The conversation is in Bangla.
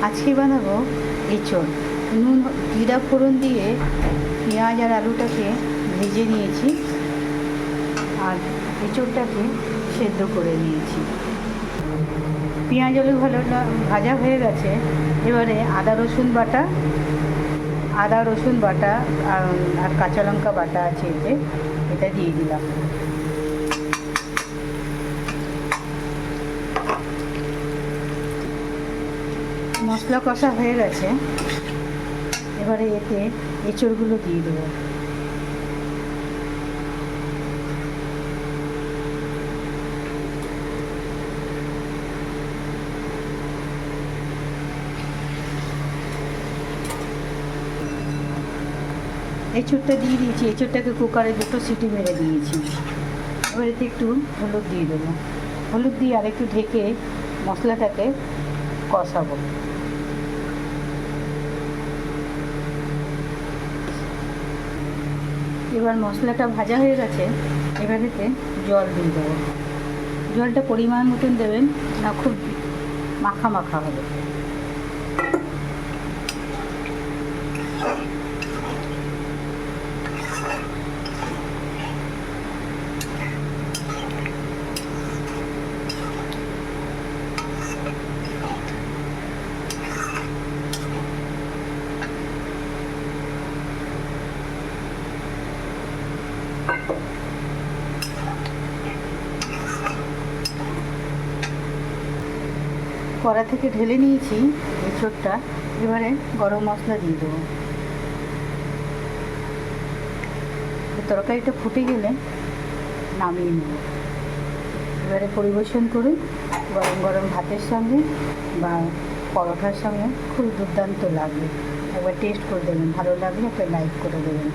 আজকে বানাবো এঁচোড়। নুন জিরা ফোড়ন দিয়ে পেঁয়াজ আর আলুটাকে ভেজে নিয়েছি আর এঁচোড়টাকে সেদ্ধ করে নিয়েছি। পেঁয়াজ আলু ভাজা হয়ে গেছে। এবারে আদা রসুন বাটা আর কাঁচা লঙ্কা বাটা আছে এটা দিয়ে দিলাম। মশলা কষা হয়ে গেছে। এবারে এতে এঁচোড়গুলো দিয়ে দেবো। এঁচোড়টা দিয়ে দিয়েছি। এঁচোড়টাকে কুকারে 2 সিটি মেরে দিয়েছি। এবার এতে একটু হলুদ দিয়ে দেবো। হলুদ দিয়ে আর একটু ঢেকে মশলাটাকে কষাবো। এবার মশলাটা ভাজা হয়ে গেছে। এবার এতে জল দিয়ে দেবো। জলটা পরিমাণ মতন দেবেন, না খুব মাখা মাখা হবে। কড়া থেকে ঢেলে নিয়েছি এঁচোড়টা। এবারে গরম মশলা দিয়ে দেবো। তরকারিটা ফুটে গেলে নামিয়ে নেব। এবারে পরিবেশন করুন গরম গরম ভাতের সঙ্গে বা পরোটার সঙ্গে। খুব দুর্দান্ত লাগবে। একবার টেস্ট করে দেবেন, ভালো লাগলে একটা লাইক করে দেবেন।